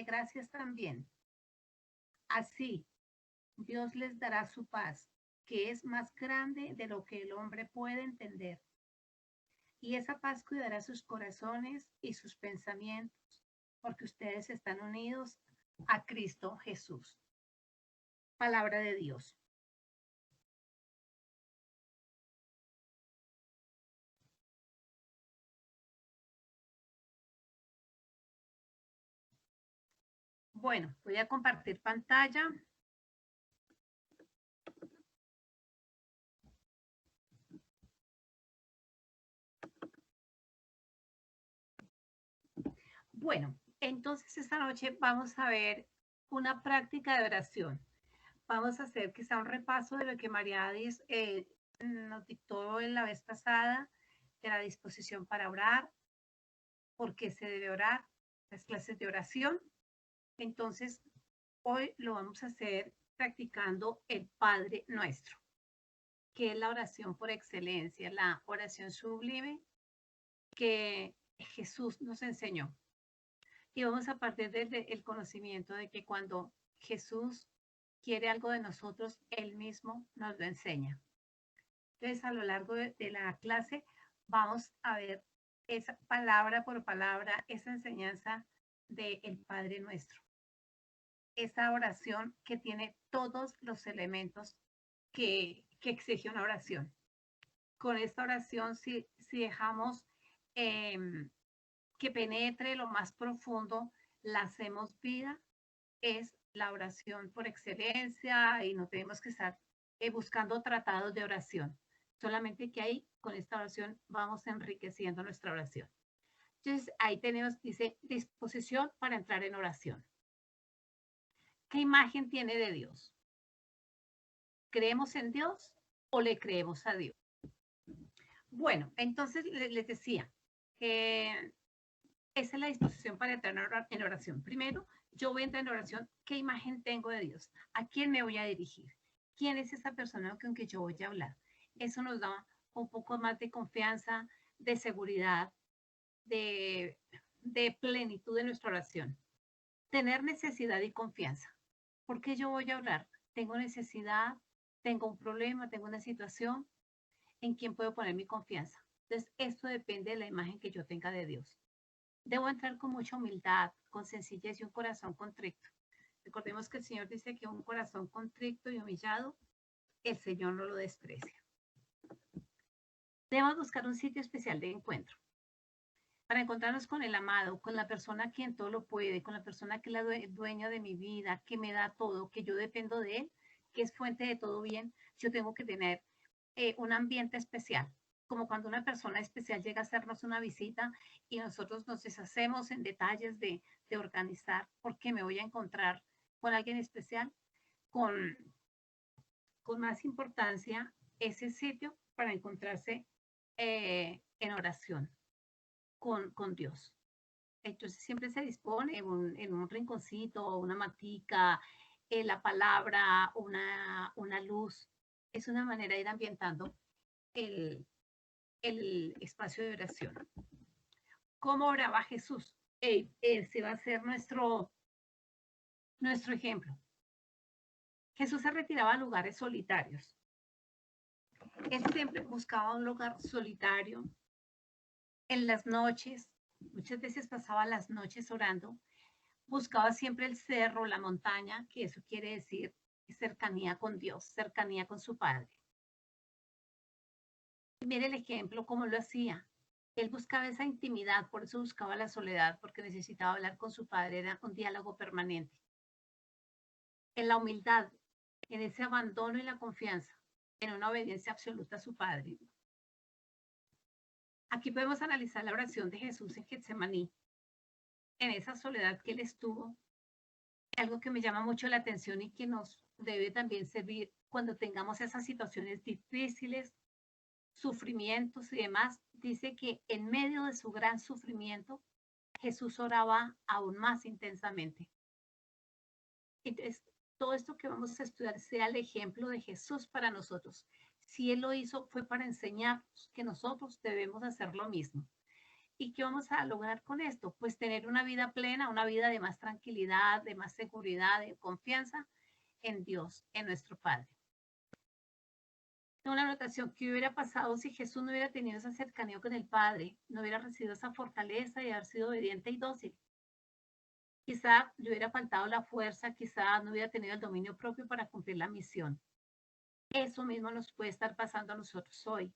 gracias también. Así, Dios les dará su paz, que es más grande de lo que el hombre puede entender. Y esa paz cuidará sus corazones y sus pensamientos, porque ustedes están unidos a Cristo Jesús. Palabra de Dios. Bueno, voy a compartir pantalla. Bueno, entonces esta noche vamos a ver una práctica de oración. Vamos a hacer quizá un repaso de lo que María Adis nos dictó en la vez pasada, de la disposición para orar, por qué se debe orar, las clases de oración. Entonces, hoy lo vamos a hacer practicando el Padre Nuestro, que es la oración por excelencia, la oración sublime que Jesús nos enseñó. Y vamos a partir del conocimiento de que cuando Jesús quiere algo de nosotros, Él mismo nos lo enseña. Entonces, a lo largo de la clase, vamos a ver esa palabra por palabra, esa enseñanza del Padre Nuestro. Esa oración que tiene todos los elementos que exige una oración. Con esta oración, si dejamos eh, que penetre lo más profundo, la hacemos vida, es la oración por excelencia y no tenemos que estar buscando tratados de oración. Solamente que ahí, con esta oración, vamos enriqueciendo nuestra oración. Entonces, ahí tenemos, dice, disposición para entrar en oración. ¿Qué imagen tiene de Dios? ¿Creemos en Dios o le creemos a Dios? Bueno, entonces les decía, esa es la disposición para entrar en oración. Primero, yo voy a entrar en oración. ¿Qué imagen tengo de Dios? ¿A quién me voy a dirigir? ¿Quién es esa persona con que yo voy a hablar? Eso nos da un poco más de confianza, de seguridad, de plenitud de nuestra oración. Tener necesidad y confianza. ¿Por qué yo voy a hablar? Tengo necesidad, tengo un problema, tengo una situación. ¿En quién puedo poner mi confianza? Entonces, esto depende de la imagen que yo tenga de Dios. Debo entrar con mucha humildad, con sencillez y un corazón contrito. Recordemos que el Señor dice que un corazón contrito y humillado, el Señor no lo desprecia. Debemos buscar un sitio especial de encuentro para encontrarnos con el amado, con la persona quien todo lo puede, con la persona que es la dueña de mi vida, que me da todo, que yo dependo de él, que es fuente de todo bien. Yo tengo que tener un ambiente especial, como cuando una persona especial llega a hacernos una visita y nosotros nos deshacemos en detalles de organizar, porque me voy a encontrar con alguien especial, con, con más importancia ese sitio para encontrarse en oración con Dios. Entonces siempre se dispone en un rinconcito, una matica, la palabra, una luz. Es una manera de ir ambientando el espacio de oración. ¿Cómo oraba Jesús? Ese va a ser nuestro ejemplo. Jesús se retiraba a lugares solitarios. Él siempre buscaba un lugar solitario. En las noches, muchas veces pasaba las noches orando. Buscaba siempre el cerro, la montaña, que eso quiere decir cercanía con Dios, cercanía con su Padre. Y mire el ejemplo, cómo lo hacía. Él buscaba esa intimidad, por eso buscaba la soledad, porque necesitaba hablar con su Padre, era un diálogo permanente. En la humildad, en ese abandono y la confianza, en una obediencia absoluta a su Padre. Aquí podemos analizar la oración de Jesús en Getsemaní, en esa soledad que él estuvo, algo que me llama mucho la atención y que nos debe también servir cuando tengamos esas situaciones difíciles, sufrimientos y demás, dice que en medio de su gran sufrimiento, Jesús oraba aún más intensamente. Entonces, todo esto que vamos a estudiar sea el ejemplo de Jesús para nosotros. Si Él lo hizo, fue para enseñarnos que nosotros debemos hacer lo mismo. ¿Y qué vamos a lograr con esto? Pues tener una vida plena, una vida de más tranquilidad, de más seguridad, de confianza en Dios, en nuestro Padre. Una anotación, ¿qué hubiera pasado si Jesús no hubiera tenido esa cercanía con el Padre? No hubiera recibido esa fortaleza y haber sido obediente y dócil. Quizá le hubiera faltado la fuerza, quizá no hubiera tenido el dominio propio para cumplir la misión. Eso mismo nos puede estar pasando a nosotros hoy.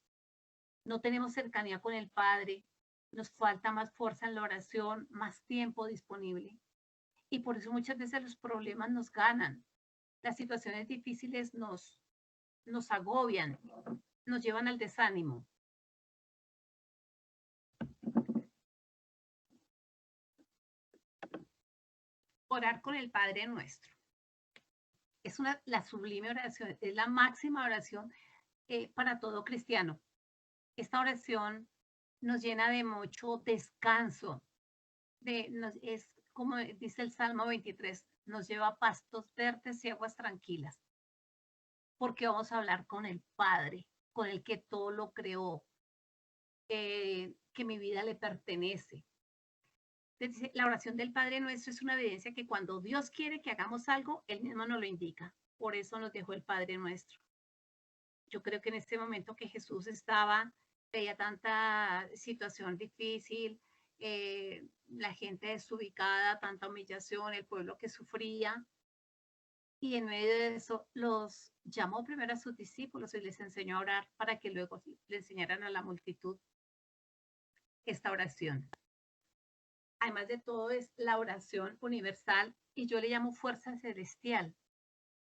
No tenemos cercanía con el Padre, nos falta más fuerza en la oración, más tiempo disponible. Y por eso muchas veces los problemas nos ganan. Las situaciones difíciles nos agobian, nos llevan al desánimo. Orar con el Padre Nuestro. Es la sublime oración, es la máxima oración para todo cristiano. Esta oración nos llena de mucho descanso, es como dice el Salmo 23, nos lleva a pastos verdes y aguas tranquilas, porque vamos a hablar con el Padre, con el que todo lo creó, que mi vida le pertenece. Entonces, la oración del Padre Nuestro es una evidencia que cuando Dios quiere que hagamos algo, Él mismo nos lo indica. Por eso nos dejó el Padre Nuestro. Yo creo que en este momento que Jesús veía tanta situación difícil, la gente desubicada, tanta humillación, el pueblo que sufría, y en medio de eso los llamó primero a sus discípulos y les enseñó a orar para que luego le enseñaran a la multitud esta oración. Además de todo, es la oración universal y yo le llamo fuerza celestial,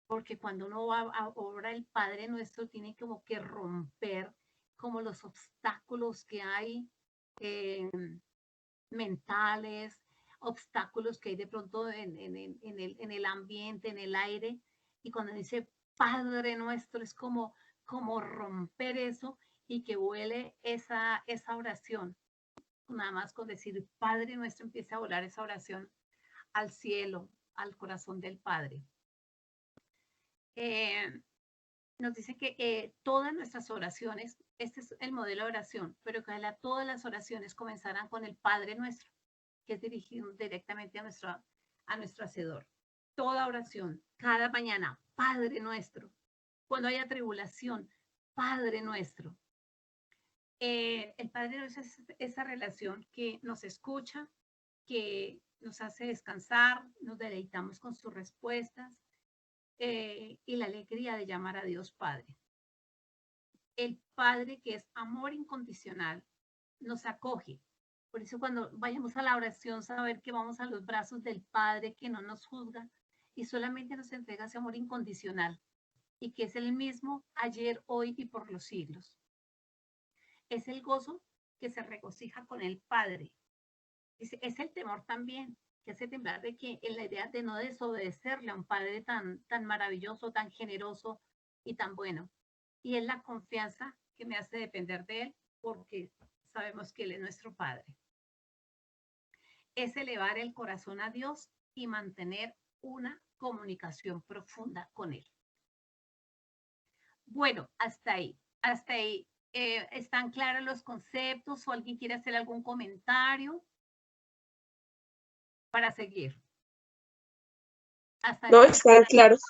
porque cuando uno va a orar el Padre Nuestro, tiene como que romper como los obstáculos que hay mentales, obstáculos que hay de pronto en el ambiente, en el aire. Y cuando dice Padre Nuestro, es como romper eso y que huele esa oración. Nada más con decir Padre Nuestro empieza a volar esa oración al cielo, al corazón del Padre. Nos dice que todas nuestras oraciones, este es el modelo de oración, pero que todas las oraciones comenzarán con el Padre Nuestro, que es dirigido directamente a nuestro Hacedor. Toda oración, cada mañana, Padre Nuestro. Cuando haya tribulación, Padre Nuestro. El Padre Nuestro es esa relación que nos escucha, que nos hace descansar, nos deleitamos con sus respuestas y la alegría de llamar a Dios Padre. El Padre, que es amor incondicional, nos acoge. Por eso cuando vayamos a la oración, saber que vamos a los brazos del Padre, que no nos juzga y solamente nos entrega ese amor incondicional y que es el mismo ayer, hoy y por los siglos. Es el gozo que se regocija con el Padre. Es el temor también, que hace temblar de que en la idea de no desobedecerle a un Padre tan maravilloso, tan generoso y tan bueno. Y es la confianza que me hace depender de Él, porque sabemos que Él es nuestro Padre. Es elevar el corazón a Dios y mantener una comunicación profunda con Él. Bueno, hasta ahí. ¿Están claros los conceptos o alguien quiere hacer algún comentario para seguir? No, están claros.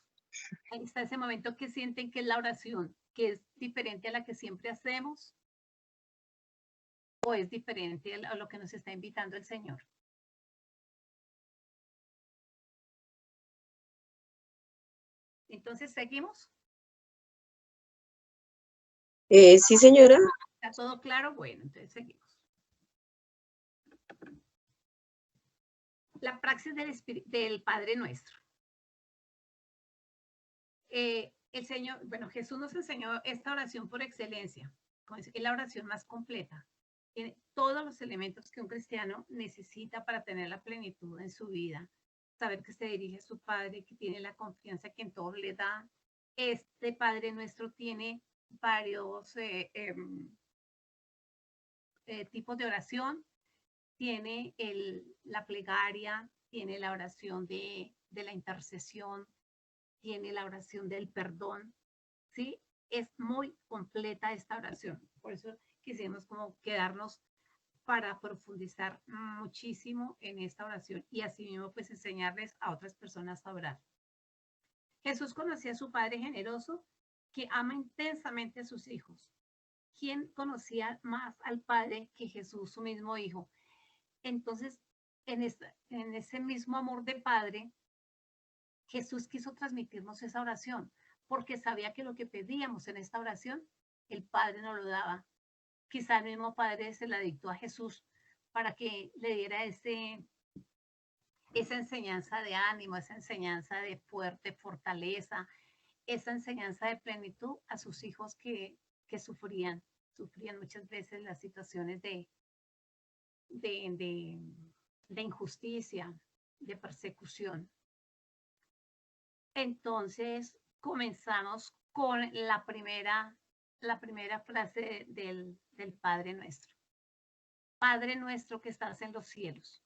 Hasta ese momento que sienten que es la oración, que es diferente a la que siempre hacemos o es diferente a lo que nos está invitando el Señor. Entonces, ¿seguimos? Sí, señora. ¿Está todo claro? Bueno, entonces seguimos. La praxis del Padre Nuestro. El Señor, bueno, Jesús nos enseñó esta oración por excelencia. Es la oración más completa. Tiene todos los elementos que un cristiano necesita para tener la plenitud en su vida. Saber que se dirige a su Padre, que tiene la confianza que en todo le da. Este Padre Nuestro tiene varios tipos de oración. Tiene la plegaria, tiene la oración de la intercesión, tiene la oración del perdón, ¿sí? Es muy completa esta oración. Por eso quisimos como quedarnos para profundizar muchísimo en esta oración y asimismo pues enseñarles a otras personas a orar. Jesús conocía a su Padre generoso que ama intensamente a sus hijos. ¿Quién conocía más al Padre que Jesús, su mismo Hijo? Entonces, en ese mismo amor de Padre, Jesús quiso transmitirnos esa oración, porque sabía que lo que pedíamos en esta oración, el Padre nos lo daba. Quizá el mismo Padre se la dictó a Jesús para que le diera esa enseñanza de ánimo, esa enseñanza de fuerte fortaleza, esa enseñanza de plenitud a sus hijos que sufrían muchas veces las situaciones de, de, de injusticia, de persecución. Entonces comenzamos con la primera frase del Padre Nuestro. Padre nuestro que estás en los cielos.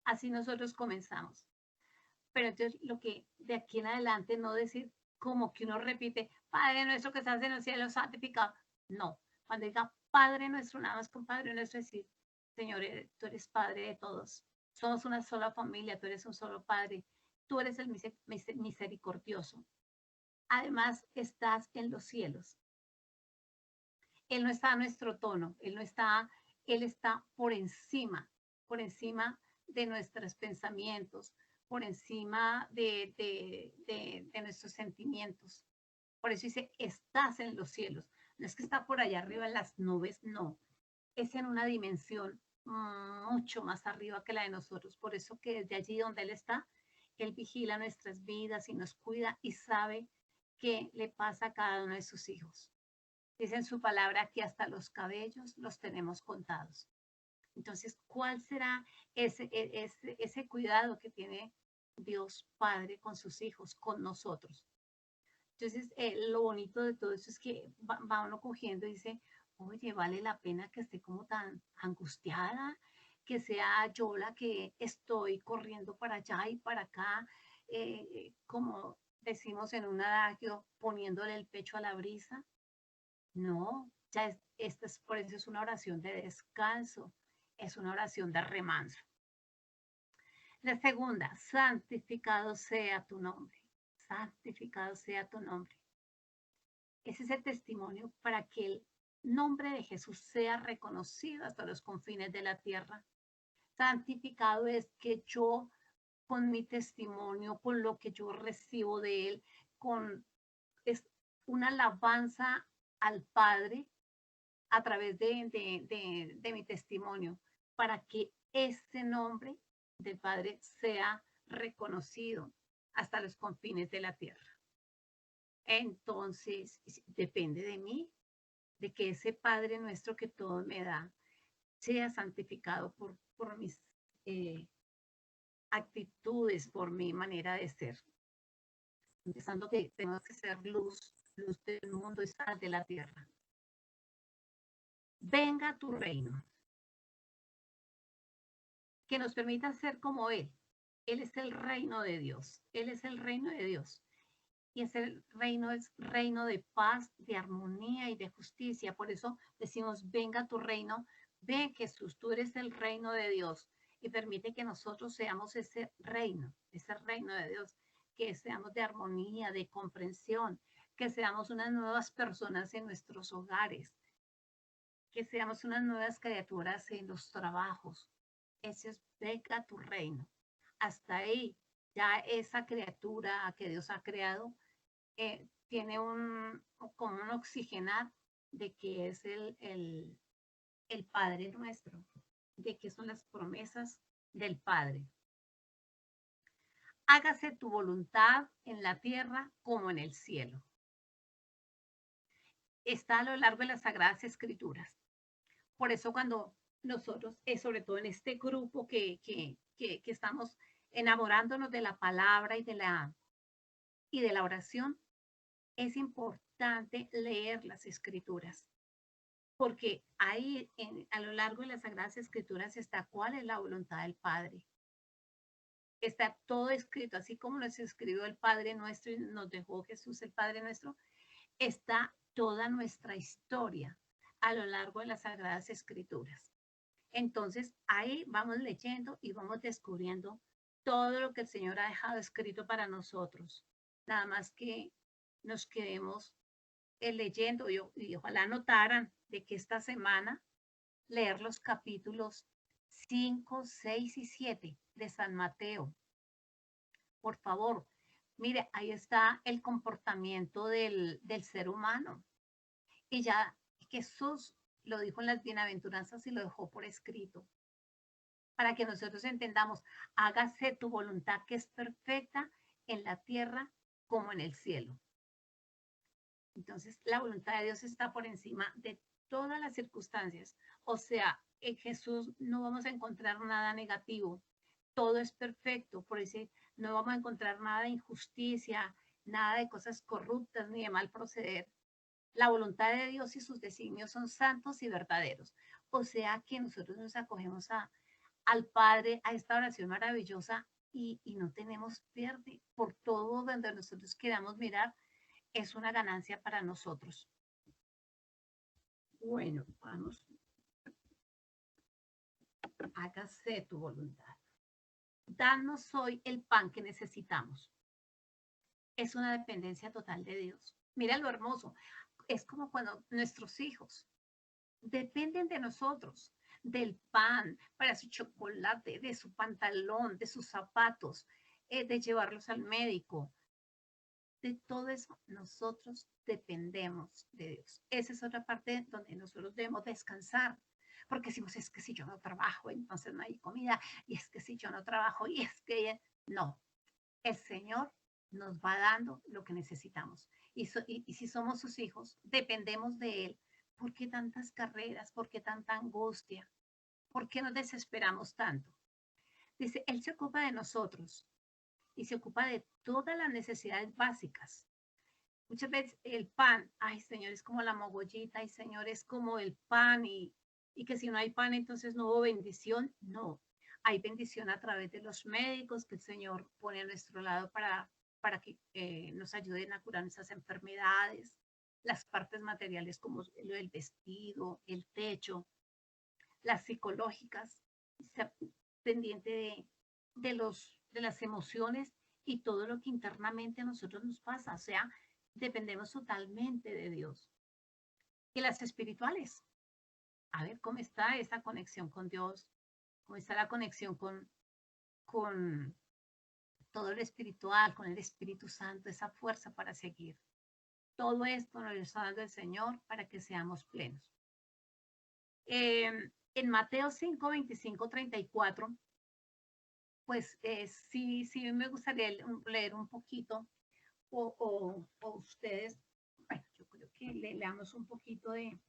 Así nosotros comenzamos. Pero entonces lo que de aquí en adelante no decir como que uno repite, Padre nuestro que estás en los cielos, santificado. No, cuando diga Padre nuestro, nada más con Padre nuestro decir, Señor, tú eres Padre de todos. Somos una sola familia, tú eres un solo Padre. Tú eres el misericordioso. Además, estás en los cielos. Él no está a nuestro tono, Él está por encima de nuestros pensamientos, por encima de nuestros sentimientos. Por eso dice, estás en los cielos. No es que está por allá arriba en las nubes, no. Es en una dimensión mucho más arriba que la de nosotros. Por eso que desde allí donde Él está, Él vigila nuestras vidas y nos cuida y sabe qué le pasa a cada uno de sus hijos. Dice en su palabra que hasta los cabellos los tenemos contados. Entonces, ¿cuál será ese cuidado que tiene Dios Padre con sus hijos, con nosotros? Entonces, lo bonito de todo eso es que va uno cogiendo y dice, oye, vale la pena que esté como tan angustiada, que sea yo la que estoy corriendo para allá y para acá, como decimos en un adagio, poniéndole el pecho a la brisa. No, esta es, por eso es una oración de descanso, es una oración de remanso. La segunda, santificado sea tu nombre, santificado sea tu nombre. Ese es el testimonio para que el nombre de Jesús sea reconocido hasta los confines de la tierra. Santificado es que yo, con mi testimonio, con lo que yo recibo de Él, es una alabanza al Padre a través de mi testimonio, para que ese nombre del Padre sea reconocido hasta los confines de la tierra. Entonces, depende de mí, de que ese Padre nuestro que todo me da, sea santificado por mis actitudes, por mi manera de ser. Empezando que tenemos que ser luz del mundo y sal de la tierra. Venga tu reino, que nos permita ser como Él. Él es el reino de Dios. Él es el reino de Dios. Y ese reino es reino de paz, de armonía y de justicia. Por eso decimos, venga tu reino. Ven, Jesús, tú eres el reino de Dios. Y permite que nosotros seamos ese reino de Dios. Que seamos de armonía, de comprensión. Que seamos unas nuevas personas en nuestros hogares. Que seamos unas nuevas criaturas en los trabajos. Ese es, venga tu reino. Hasta ahí, ya esa criatura que Dios ha creado tiene como un oxigenar de que es el Padre nuestro, de que son las promesas del Padre. Hágase tu voluntad en la tierra como en el cielo. Está a lo largo de las Sagradas Escrituras. Por eso cuando nosotros, sobre todo en este grupo que estamos enamorándonos de la palabra y de la oración, es importante leer las Escrituras, porque ahí a lo largo de las Sagradas Escrituras está cuál es la voluntad del Padre. Está todo escrito, así como nos escribió el Padre nuestro y nos dejó Jesús el Padre nuestro, está toda nuestra historia a lo largo de las Sagradas Escrituras. Entonces, ahí vamos leyendo y vamos descubriendo todo lo que el Señor ha dejado escrito para nosotros. Nada más que nos quedemos leyendo y ojalá notaran de que esta semana leer los capítulos 5, 6 y 7 de San Mateo. Por favor, mire, ahí está el comportamiento del ser humano. Y ya Jesús lo dijo en las bienaventuranzas y lo dejó por escrito, para que nosotros entendamos, hágase tu voluntad que es perfecta en la tierra como en el cielo. Entonces, la voluntad de Dios está por encima de todas las circunstancias. O sea, en Jesús no vamos a encontrar nada negativo. Todo es perfecto. Por eso no vamos a encontrar nada de injusticia, nada de cosas corruptas ni de mal proceder. La voluntad de Dios y sus designios son santos y verdaderos. O sea que nosotros nos acogemos al Padre, a esta oración maravillosa y no tenemos pierde por todo donde nosotros queramos mirar, es una ganancia para nosotros. Bueno, vamos. Hágase tu voluntad. Danos hoy el pan que necesitamos. Es una dependencia total de Dios. Mira lo hermoso. Es como cuando nuestros hijos dependen de nosotros, del pan, para su chocolate, de su pantalón, de sus zapatos, de llevarlos al médico. De todo eso nosotros dependemos de Dios. Esa es otra parte donde nosotros debemos descansar. Porque decimos, es que si yo no trabajo, entonces no hay comida. Y es que si yo no trabajo, y es que no. El Señor nos va dando lo que necesitamos. Y si somos sus hijos, dependemos de Él. ¿Por qué tantas carreras? ¿Por qué tanta angustia? ¿Por qué nos desesperamos tanto? Dice, Él se ocupa de nosotros y se ocupa de todas las necesidades básicas. Muchas veces el pan, ay Señor, es como la mogollita, ay Señor, es como el pan y que si no hay pan entonces no hubo bendición. No, hay bendición a través de los médicos que el Señor pone a nuestro lado para que nos ayuden a curar nuestras enfermedades, las partes materiales como el vestido, el techo, las psicológicas, pendiente de las emociones y todo lo que internamente a nosotros nos pasa. O sea, dependemos totalmente de Dios. Y las espirituales, a ver cómo está esa conexión con Dios, cómo está la conexión con todo lo espiritual, con el Espíritu Santo, esa fuerza para seguir. Todo esto nos lo está dando el Señor para que seamos plenos. En Mateo 5, 25, 34, pues sí me gustaría leer un poquito o ustedes, bueno, yo creo que leamos un poquito de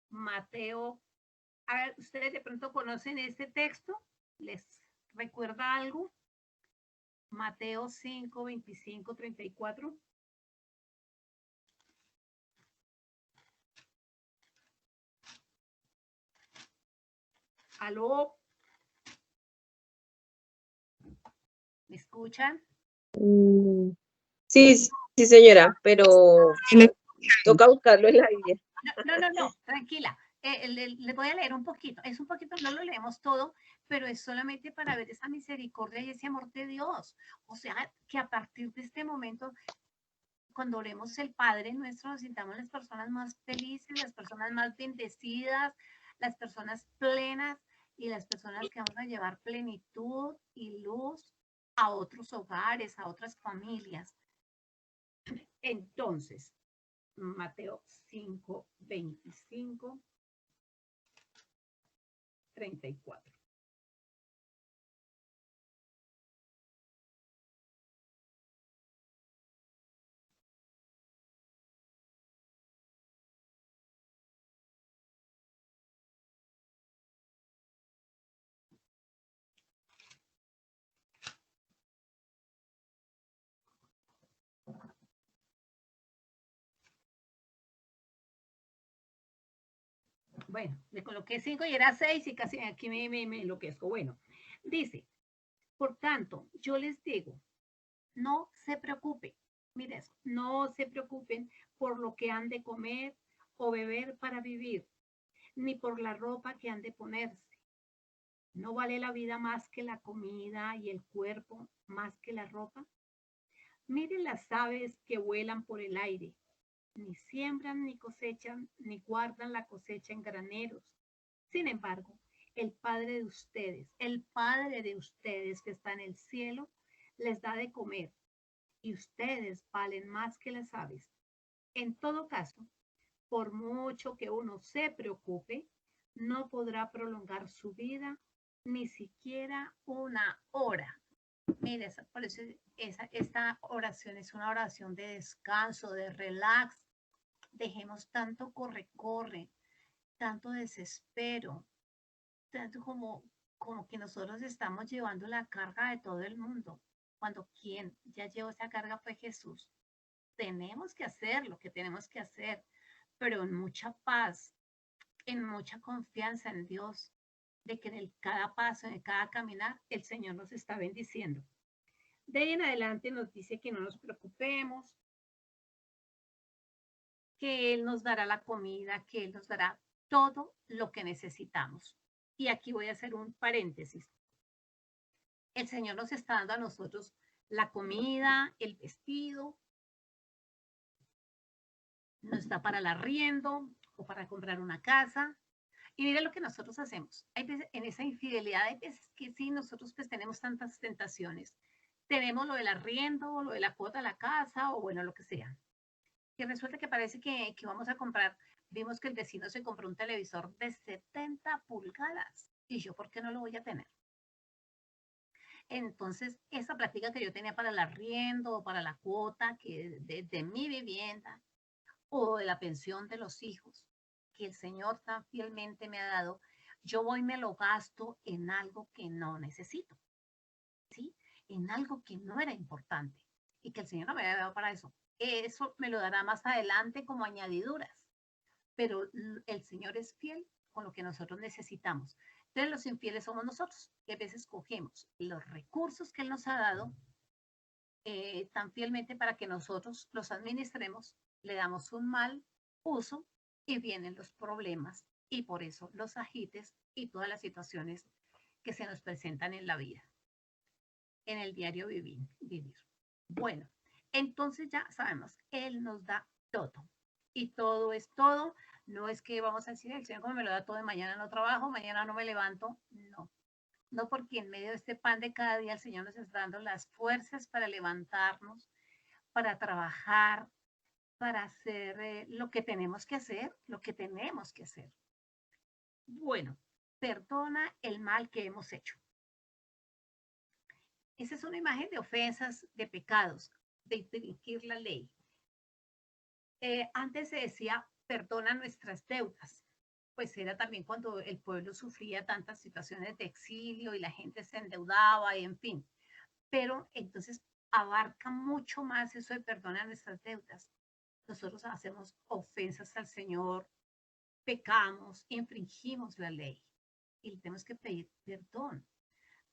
Mateo. A ver, ¿ustedes de pronto conocen este texto? ¿Les recuerda algo? Mateo 5, 25, 34. ¿Aló? ¿Me escuchan? Sí, sí, señora, pero toca buscarlo en la Biblia. No, tranquila. Le voy a leer un poquito. Es un poquito, no lo leemos todo, pero es solamente para ver esa misericordia y ese amor de Dios. O sea, que a partir de este momento, cuando oremos el Padre nuestro, nos sintamos las personas más felices, las personas más bendecidas, las personas plenas y las personas que vamos a llevar plenitud y luz a otros hogares, a otras familias. Entonces, Mateo 5, 25, 34. Bueno, le coloqué 5 y era 6 y casi aquí me enloquezco. Bueno, dice, por tanto, yo les digo, no se preocupen, mire eso, no se preocupen por lo que han de comer o beber para vivir, ni por la ropa que han de ponerse. ¿No vale la vida más que la comida y el cuerpo más que la ropa? Miren las aves que vuelan por el aire, ni siembran ni cosechan, ni guardan la cosecha en graneros. Sin embargo, el Padre de ustedes que está en el cielo, les da de comer, y ustedes valen más que las aves. En todo caso, por mucho que uno se preocupe, no podrá prolongar su vida ni siquiera una hora. Mire, por eso esta oración es una oración de descanso, de relax. Dejemos tanto corre-corre, tanto desespero, tanto como que nosotros estamos llevando la carga de todo el mundo, cuando quien ya llevó esa carga fue Jesús. Tenemos que hacer lo que tenemos que hacer, pero en mucha paz, en mucha confianza en Dios, de que en cada paso, en cada caminar, el Señor nos está bendiciendo. De ahí en adelante nos dice que no nos preocupemos, que Él nos dará la comida, que Él nos dará todo lo que necesitamos. Y aquí voy a hacer un paréntesis. El Señor nos está dando a nosotros la comida, el vestido, no está para el arriendo o para comprar una casa. Y mire lo que nosotros hacemos. Hay veces, en esa infidelidad, hay veces que sí, nosotros pues tenemos tantas tentaciones. Tenemos lo del arriendo, lo de la cuota de la casa o bueno, lo que sea. Que resulta que parece que vamos a comprar. Vimos que el vecino se compró un televisor de 70 pulgadas. Y yo, ¿por qué no lo voy a tener? Entonces, esa plática que yo tenía para el arriendo o para la cuota de mi vivienda o de la pensión de los hijos, que el Señor tan fielmente me ha dado, yo voy y me lo gasto en algo que no necesito, ¿sí? En algo que no era importante y que el Señor no me había dado para eso. Eso me lo dará más adelante como añadiduras, pero el Señor es fiel con lo que nosotros necesitamos. Entonces los infieles somos nosotros, que a veces cogemos los recursos que Él nos ha dado tan fielmente para que nosotros los administremos, le damos un mal uso y vienen los problemas y por eso los agites y todas las situaciones que se nos presentan en la vida, en el diario vivir. Bueno, entonces ya sabemos, Él nos da todo y todo es todo. No es que vamos a decir, el Señor como me lo da todo, de mañana no trabajo, mañana no me levanto. No, no, porque en medio de este pan de cada día el Señor nos está dando las fuerzas para levantarnos, para trabajar, para hacer lo que tenemos que hacer, lo que tenemos que hacer. Bueno, perdona el mal que hemos hecho. Esa es una imagen de ofensas, de pecados, de infringir la ley. Antes se decía, perdona nuestras deudas. Pues era también cuando el pueblo sufría tantas situaciones de exilio y la gente se endeudaba y en fin. Pero entonces abarca mucho más eso de perdona nuestras deudas. Nosotros hacemos ofensas al Señor, pecamos, infringimos la ley y le tenemos que pedir perdón,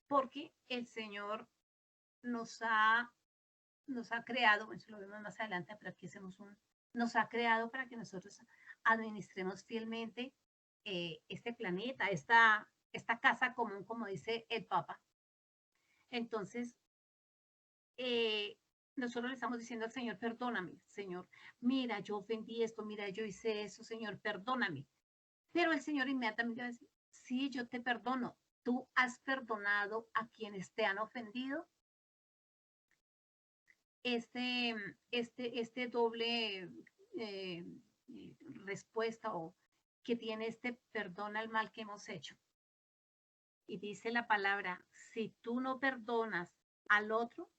porque el Señor nos ha creado, eso lo vemos más adelante, pero aquí hacemos nos ha creado para que nosotros administremos fielmente este planeta, esta casa común, como dice el Papa. Entonces, nosotros le estamos diciendo al Señor, perdóname, Señor, mira, yo ofendí esto, mira, yo hice eso, Señor, perdóname. Pero el Señor inmediatamente va a decir, sí, yo te perdono. ¿Tú has perdonado a quienes te han ofendido? Este doble eh, respuesta o que tiene este perdona el mal que hemos hecho. Y dice la palabra, si tú no perdonas al otro,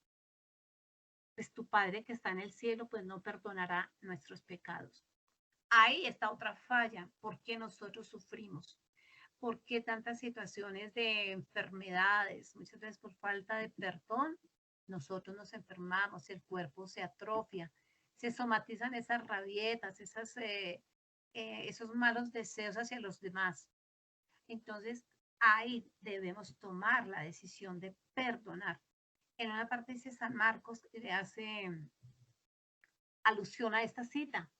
pues tu Padre que está en el cielo, pues no perdonará nuestros pecados. Ahí está otra falla, ¿por qué nosotros sufrimos? ¿Por qué tantas situaciones de enfermedades? Muchas veces por falta de perdón, nosotros nos enfermamos, el cuerpo se atrofia, se somatizan esas rabietas, esos malos deseos hacia los demás. Entonces, ahí debemos tomar la decisión de perdonar. En una parte dice San Marcos, le hace alusión a esta cita,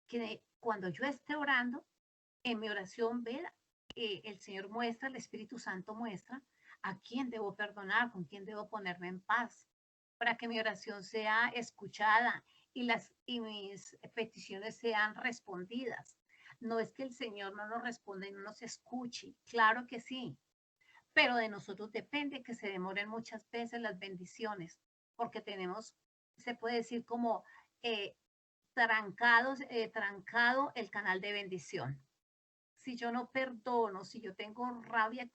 que cuando yo esté orando, En mi oración, ver, el Señor muestra, el Espíritu Santo muestra a quién debo perdonar, con quién debo ponerme en paz, para que mi oración sea escuchada y mis peticiones sean respondidas. No es que el Señor no nos responda y no nos escuche, claro que sí, pero de nosotros depende que se demoren muchas veces las bendiciones, porque tenemos, se puede decir como eh, trancado el canal de bendición. Si yo no perdono, si yo tengo rabia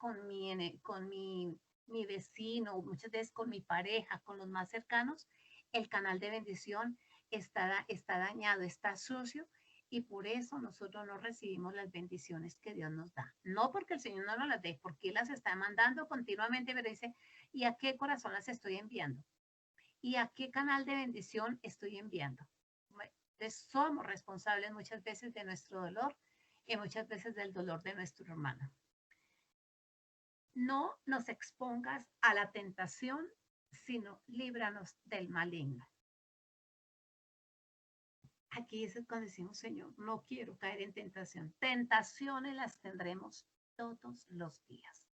mi vecino, muchas veces con mi pareja, con los más cercanos, el canal de bendición está dañado, está sucio y por eso nosotros no recibimos las bendiciones que Dios nos da. No porque el Señor no nos las dé, porque Él las está mandando continuamente, pero dice, ¿y a qué corazón las estoy enviando? ¿Y a qué canal de bendición estoy enviando? Entonces, somos responsables muchas veces de nuestro dolor y muchas veces del dolor de nuestro hermano. No nos expongas a la tentación, sino líbranos del maligno. Aquí es cuando decimos, Señor, no quiero caer en tentación. Tentaciones las tendremos todos los días.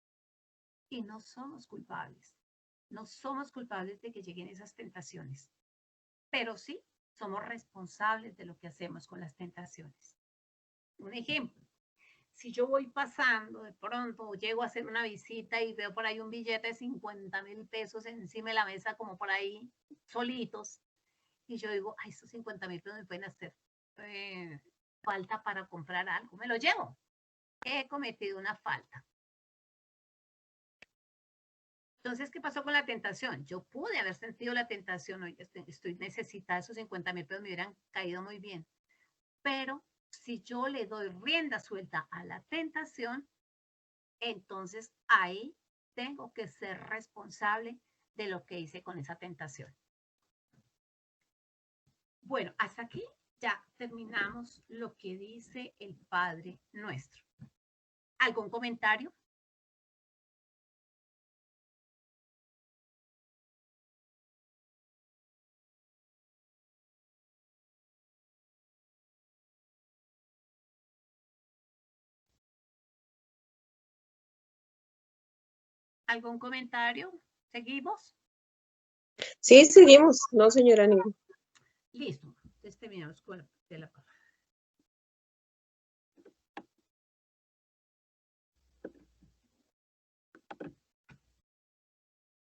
Y no somos culpables. No somos culpables de que lleguen esas tentaciones. Pero sí somos responsables de lo que hacemos con las tentaciones. Un ejemplo, si yo voy pasando de pronto, llego a hacer una visita y veo por ahí un billete de 50,000 pesos encima de la mesa, como por ahí, solitos, y yo digo, ay, estos 50,000 pesos me pueden hacer falta para comprar algo, me lo llevo. He cometido una falta. Entonces, ¿qué pasó con la tentación? Yo pude haber sentido la tentación, hoy estoy necesitada, esos 50,000 pesos me hubieran caído muy bien, pero si yo le doy rienda suelta a la tentación, entonces ahí tengo que ser responsable de lo que hice con esa tentación. Bueno, hasta aquí ya terminamos lo que dice el Padre Nuestro. ¿Algún comentario? ¿Algún comentario? ¿Seguimos? Sí, seguimos. No, señora Ningún. Listo. Entonces terminamos con la palabra.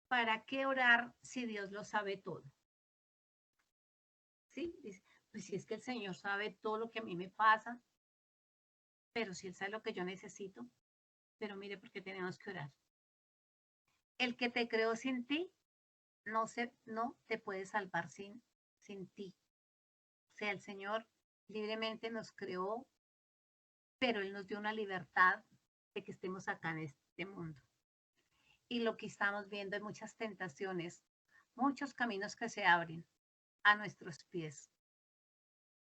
¿Para qué orar si Dios lo sabe todo? ¿Sí? Dice, pues si es que el Señor sabe todo lo que a mí me pasa, pero si Él sabe lo que yo necesito, pero mire, ¿por qué tenemos que orar? El que te creó sin ti, no te puede salvar sin ti. O sea, el Señor libremente nos creó, pero Él nos dio una libertad de que estemos acá en este mundo. Y lo que estamos viendo es muchas tentaciones, muchos caminos que se abren a nuestros pies.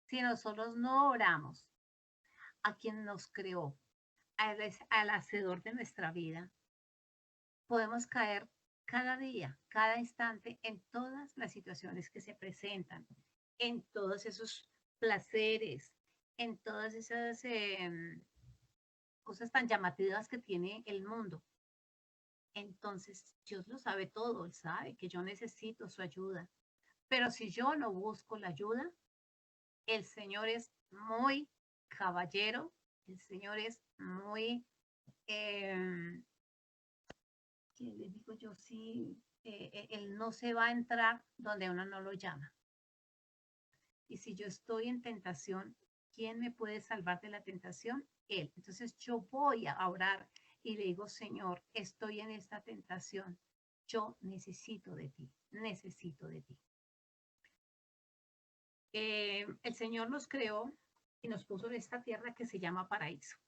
Si nosotros no oramos a quien nos creó, al hacedor de nuestra vida, podemos caer cada día, cada instante en todas las situaciones que se presentan, en todos esos placeres, en todas esas cosas tan llamativas que tiene el mundo. Entonces, Dios lo sabe todo, Él sabe que yo necesito su ayuda. Pero si yo no busco la ayuda, el Señor es muy caballero, el Señor es muy, ¿qué le digo yo? Sí, Él no se va a entrar donde uno no lo llama. Y si yo estoy en tentación, ¿quién me puede salvar de la tentación? Él. Entonces yo voy a orar y le digo, Señor, estoy en esta tentación. Yo necesito de ti, necesito de ti. El Señor nos creó y nos puso en esta tierra que se llama paraíso.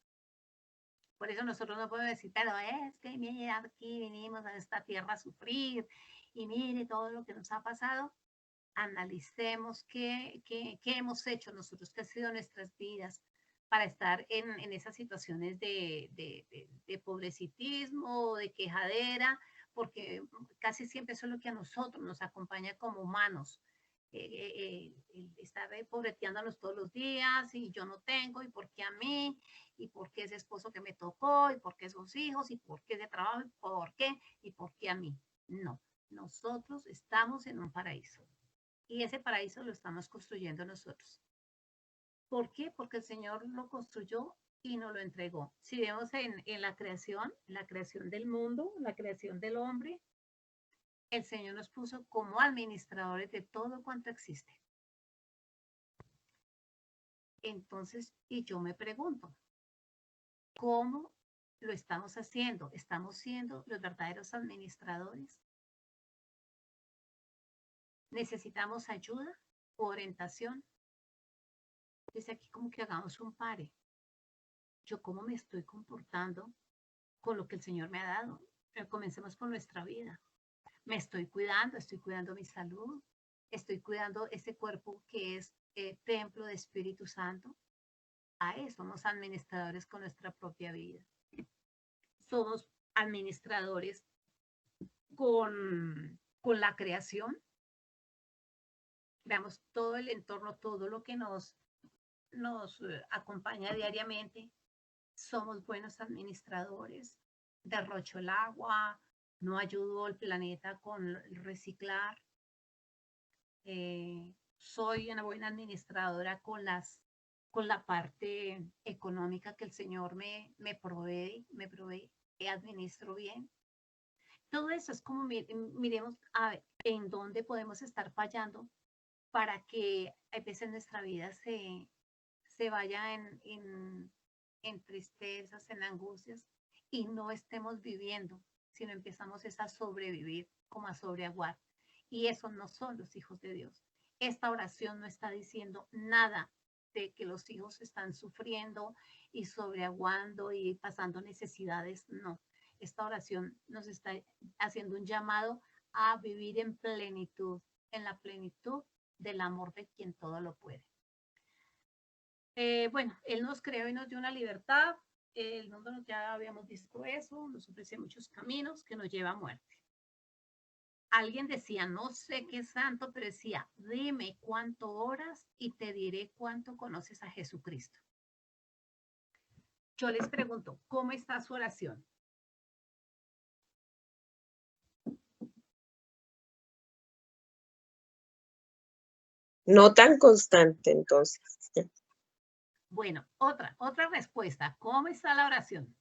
Por eso nosotros no podemos decir, pero es que mira, aquí vinimos a esta tierra a sufrir y mire todo lo que nos ha pasado. Analicemos qué hemos hecho nosotros, qué ha sido nuestras vidas para estar en esas situaciones de pobrecitismo, de quejadera, porque casi siempre eso es lo que a nosotros nos acompaña como humanos. estar pobreteándonos todos los días y yo no tengo y por qué a mí y por qué ese esposo que me tocó y por qué esos hijos y por qué ese trabajo y por qué a mí. No, nosotros estamos en un paraíso y ese paraíso lo estamos construyendo nosotros. ¿Por qué? Porque el Señor lo construyó y nos lo entregó. Si vemos en la creación del mundo, la creación del hombre, el Señor nos puso como administradores de todo cuanto existe. Entonces, y yo me pregunto, ¿cómo lo estamos haciendo? ¿Estamos siendo los verdaderos administradores? ¿Necesitamos ayuda o orientación? Desde aquí como que hagamos un pare. Yo cómo me estoy comportando con lo que el Señor me ha dado. Pero comencemos por nuestra vida. Me estoy cuidando mi salud, estoy cuidando ese cuerpo que es templo de Espíritu Santo. Somos administradores con nuestra propia vida. Somos administradores con la creación. Veamos todo el entorno, todo lo que nos acompaña diariamente. Somos buenos administradores. Derrocho el agua, no ayudo al planeta con reciclar. Soy una buena administradora con la parte económica que el Señor me provee, administro bien. Todo eso es como miremos a ver, en dónde podemos estar fallando para que a veces nuestra vida se vaya en tristezas, en angustias y no estemos viviendo, sino empezamos a sobrevivir como a sobreaguar. Y esos no son los hijos de Dios. Esta oración no está diciendo nada de que los hijos están sufriendo y sobreaguando y pasando necesidades. No, esta oración nos está haciendo un llamado a vivir en plenitud, en la plenitud del amor de quien todo lo puede. Bueno, Él nos creó y nos dio una libertad. El mundo ya habíamos visto eso, nos ofrece muchos caminos que nos lleva a muerte. Alguien decía, no sé qué santo, pero decía, dime cuánto oras y te diré cuánto conoces a Jesucristo. Yo les pregunto, ¿cómo está su oración? No tan constante, entonces. Bueno, otra respuesta. ¿Cómo está la oración?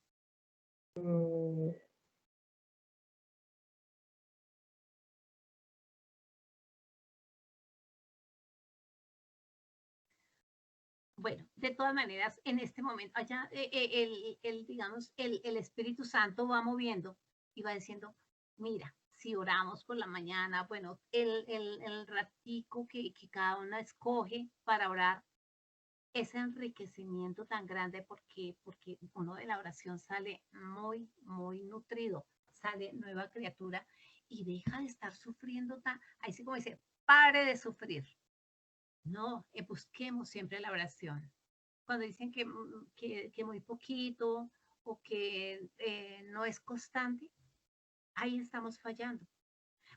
Bueno, de todas maneras, en este momento, allá digamos, el Espíritu Santo va moviendo y va diciendo, mira, si oramos por la mañana, bueno, el ratico que cada una escoge para orar, ese enriquecimiento tan grande porque uno de la oración sale muy, muy nutrido, sale nueva criatura y deja de estar sufriendo ahí sí como dice, pare de sufrir. No, busquemos siempre la oración. Cuando dicen que muy poquito o que no es constante, ahí estamos fallando.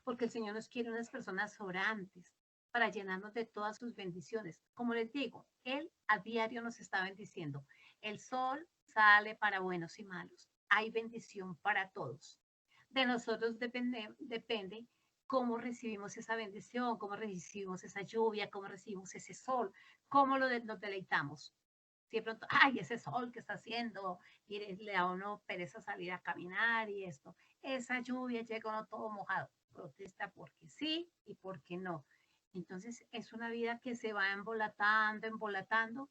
Porque el Señor nos quiere unas personas orantes para llenarnos de todas sus bendiciones. Como les digo, Él a diario nos está bendiciendo. El sol sale para buenos y malos. Hay bendición para todos. De nosotros depende cómo recibimos esa bendición, cómo recibimos esa lluvia, cómo recibimos ese sol, cómo nos deleitamos. Si de pronto, ay, ese sol que está haciendo, y le da a uno pereza salir a caminar y esto, esa lluvia llega uno todo mojado, protesta porque sí y porque no. Entonces es una vida que se va embolatando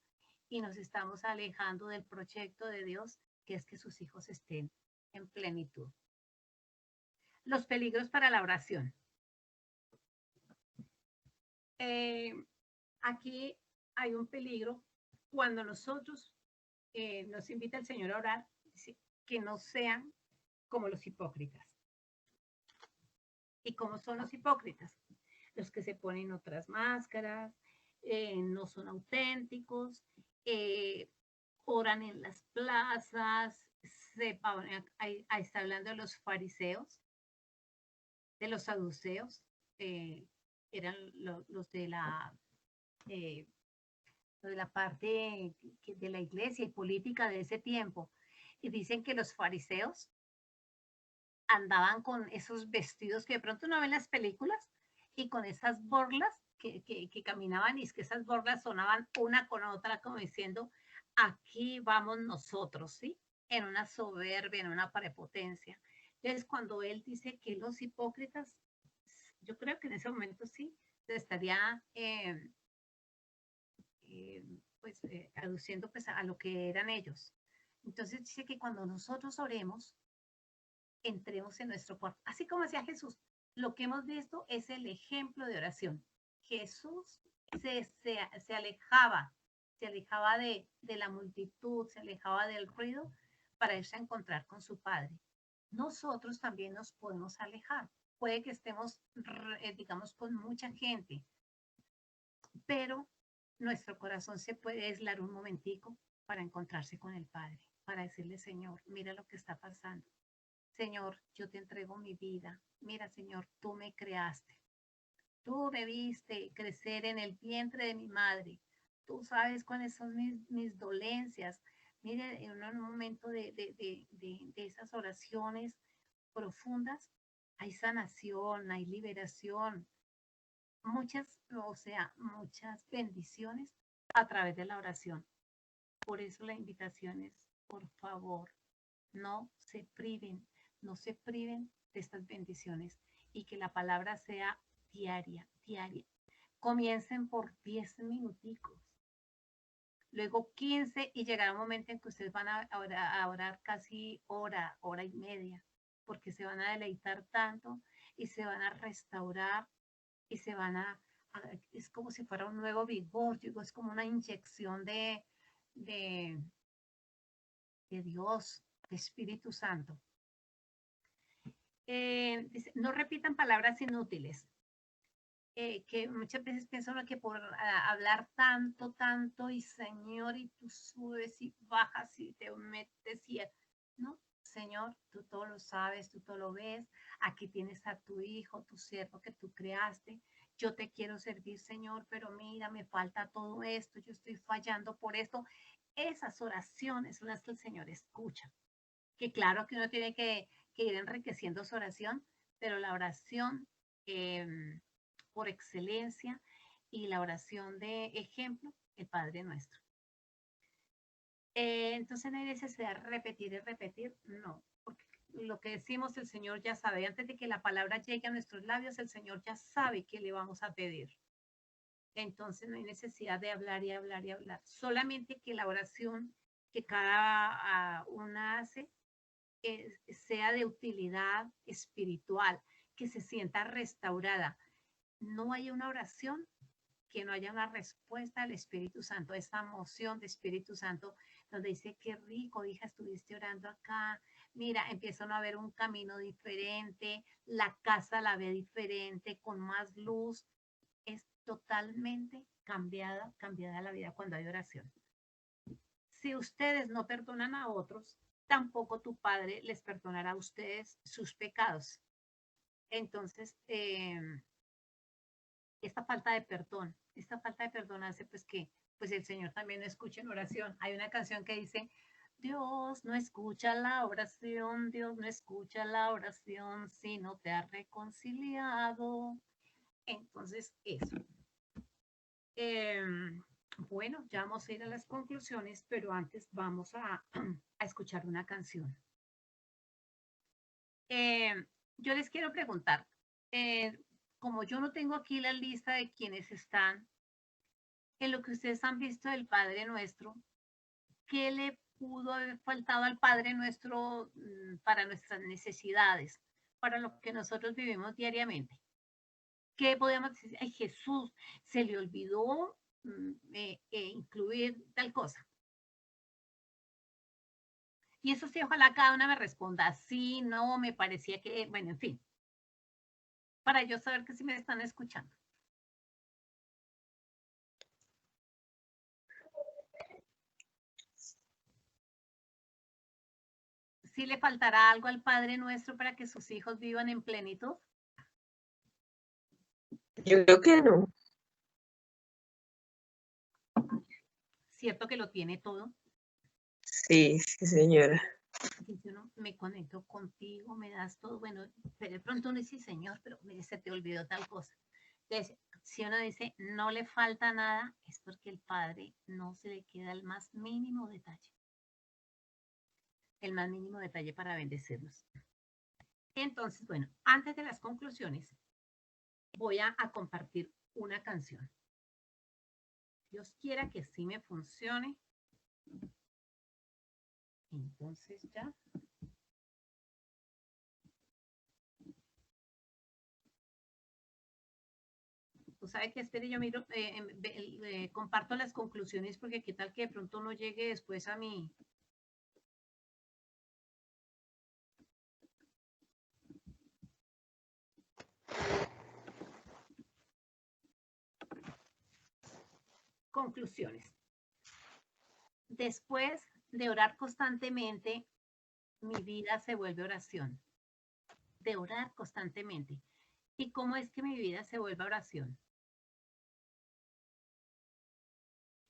y nos estamos alejando del proyecto de Dios, que es que sus hijos estén en plenitud. Los peligros para la oración. Aquí hay un peligro cuando nosotros nos invita el Señor a orar, dice, que no sean como los hipócritas. ¿Y cómo son los hipócritas? Los que se ponen otras máscaras, no son auténticos, oran en las plazas, ahí está hablando de los fariseos, de los saduceos, eran los de lo de la parte de la iglesia y política de ese tiempo. Y dicen que los fariseos andaban con esos vestidos que de pronto no ven las películas y con esas borlas que caminaban y es que esas borlas sonaban una con otra como diciendo, aquí vamos nosotros, ¿sí? En una soberbia, en una prepotencia. Entonces, cuando él dice que los hipócritas, yo creo que en ese momento sí, se estaría pues aduciendo pues a lo que eran ellos. Entonces dice que cuando nosotros oremos, entremos en nuestro cuarto. Así como decía Jesús, lo que hemos visto es el ejemplo de oración. Jesús se alejaba de la multitud, se alejaba del ruido para irse a encontrar con su Padre. Nosotros también nos podemos alejar. Puede que estemos, digamos, con mucha gente, pero nuestro corazón se puede aislar un momentico para encontrarse con el Padre, para decirle, Señor, mira lo que está pasando. Señor, yo te entrego mi vida. Mira, Señor, tú me creaste. Tú me viste crecer en el vientre de mi madre. Tú sabes cuáles son mis dolencias. Mire, en un momento de esas oraciones profundas, hay sanación, hay liberación, muchas, o sea, muchas bendiciones a través de la oración. Por eso la invitación es, por favor, no se priven, no se priven de estas bendiciones y que la palabra sea diaria, diaria. Comiencen por 10 minuticos, luego 15 y llegará un momento en que ustedes van a orar casi hora, hora y media, porque se van a deleitar tanto y se van a restaurar y se van es como si fuera un nuevo vigor, digo, es como una inyección de, de Dios, de Espíritu Santo. Dice, no repitan palabras inútiles, que muchas veces pienso uno que por hablar tanto, tanto, y Señor, y tú subes y bajas y te metes y no, Señor, tú todo lo sabes, tú todo lo ves, aquí tienes a tu hijo, tu siervo que tú creaste, yo te quiero servir, Señor, pero mira, me falta todo esto, yo estoy fallando por esto. Esas oraciones son las que el Señor escucha, que claro que uno tiene que ir enriqueciendo su oración, pero la oración por excelencia y la oración de ejemplo, el Padre Nuestro. Entonces no hay necesidad de repetir y repetir, no, porque lo que decimos el Señor ya sabe, antes de que la palabra llegue a nuestros labios, el Señor ya sabe qué le vamos a pedir. Entonces no hay necesidad de hablar y hablar y hablar, solamente que la oración que cada una hace sea de utilidad espiritual, que se sienta restaurada. No hay una oración que no haya una respuesta del Espíritu Santo, esa emoción de Espíritu Santo, donde dice, qué rico, hija, estuviste orando acá, mira, empiezan a ver un camino diferente, la casa la ve diferente, con más luz, es totalmente cambiada la vida cuando hay oración. Si ustedes no perdonan a otros, tampoco tu Padre les perdonará a ustedes sus pecados. Entonces, esta falta de perdón hace pues que pues el Señor también no escuche en oración. Hay una canción que dice, Dios no escucha la oración, Dios no escucha la oración si no te ha reconciliado. Entonces, eso. Bueno, ya vamos a ir a las conclusiones, pero antes vamos a escuchar una canción. Yo les quiero preguntar, como yo no tengo aquí la lista de quienes están, en lo que ustedes han visto del Padre Nuestro, ¿qué le pudo haber faltado al Padre Nuestro para nuestras necesidades, para lo que nosotros vivimos diariamente? ¿Qué podemos decir? Ay, Jesús, se le olvidó incluir tal cosa. Y eso sí, ojalá cada una me responda, sí, no, me parecía que, bueno, en fin, para yo saber que sí me están escuchando. ¿Sí le faltará algo al Padre Nuestro para que sus hijos vivan en plenitud? Yo creo que no. ¿cierto que lo tiene todo? Sí, sí, señora. Dice uno, me conecto contigo, me das todo, bueno, pero de pronto uno dice, Señor, pero mire, se te olvidó tal cosa. Entonces, si uno dice, no le falta nada, es porque el Padre no se le queda el más mínimo detalle. El más mínimo detalle para bendecirnos. Entonces, bueno, antes de las conclusiones, voy a compartir una canción. Dios quiera que sí me funcione. Entonces ya. Tú sabes que espere, yo miro, comparto las conclusiones porque qué tal que de pronto no llegue después a mi... Conclusiones. Después de orar constantemente, mi vida se vuelve oración. De orar constantemente. ¿Y cómo es que mi vida se vuelve oración?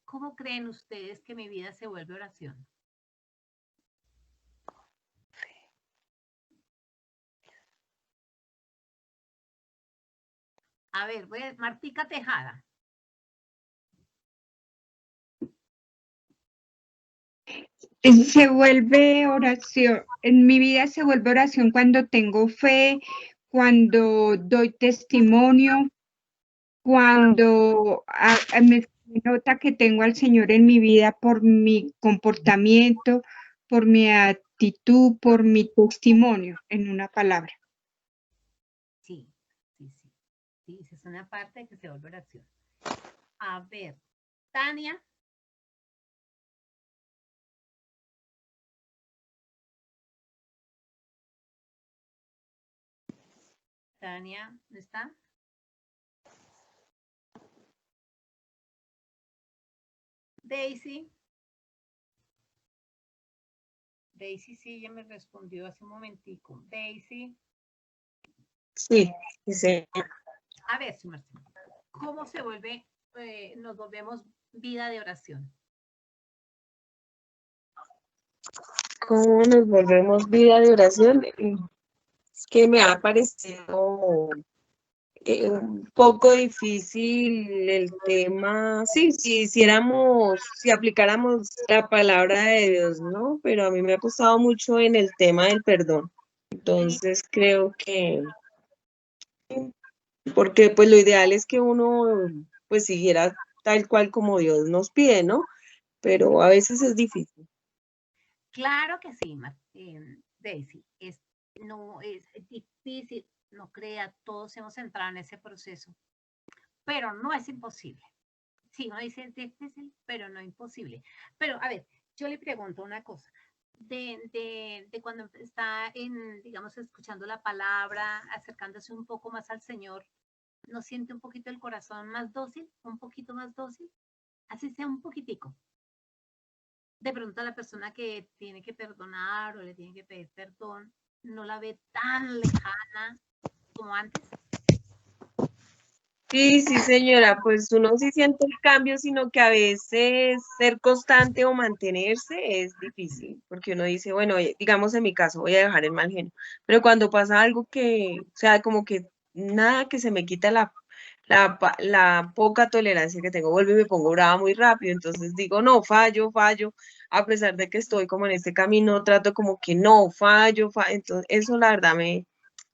¿Cómo creen ustedes que mi vida se vuelve oración? A ver, Martica Tejada. Se vuelve oración, en mi vida se vuelve oración cuando tengo fe, cuando doy testimonio, cuando me nota que tengo al Señor en mi vida por mi comportamiento, por mi actitud, por mi testimonio, en una palabra. Sí, sí, sí. Sí, esa es una parte que se vuelve oración. A ver, Tania. Tania, ¿dónde está? Daisy. Daisy sí, ya me respondió hace un momentico. Daisy. Sí, sí, señora. A ver, Martín, ¿cómo se vuelve, nos volvemos vida de oración? ¿Cómo nos volvemos vida de oración? Es que me ha parecido un poco difícil el tema, sí, si hiciéramos, si aplicáramos la palabra de Dios, ¿no? Pero a mí me ha costado mucho en el tema del perdón. Entonces creo que, porque pues lo ideal es que uno pues siguiera tal cual como Dios nos pide, ¿no? Pero a veces es difícil. Claro que sí, Daisy. No es difícil, no crea, todos hemos entrado en ese proceso, pero no es imposible. Sí, uno dice es difícil, pero no imposible. Pero a ver, yo le pregunto una cosa. De cuando está digamos, escuchando la palabra, acercándose un poco más al Señor, ¿no siente un poquito el corazón más dócil? ¿Un poquito más dócil? Así sea un poquitico. De pronto a la persona que tiene que perdonar o le tiene que pedir perdón, no la ve tan lejana como antes. Sí, sí, señora, pues uno sí siente el cambio, sino que a veces ser constante o mantenerse es difícil, porque uno dice, bueno, digamos en mi caso, voy a dejar el mal genio, pero cuando pasa algo que, o sea, como que nada que se me quita la poca tolerancia que tengo, vuelvo y me pongo brava muy rápido, entonces digo, no, fallo, a pesar de que estoy como en este camino, trato como que no, fallo, entonces eso la verdad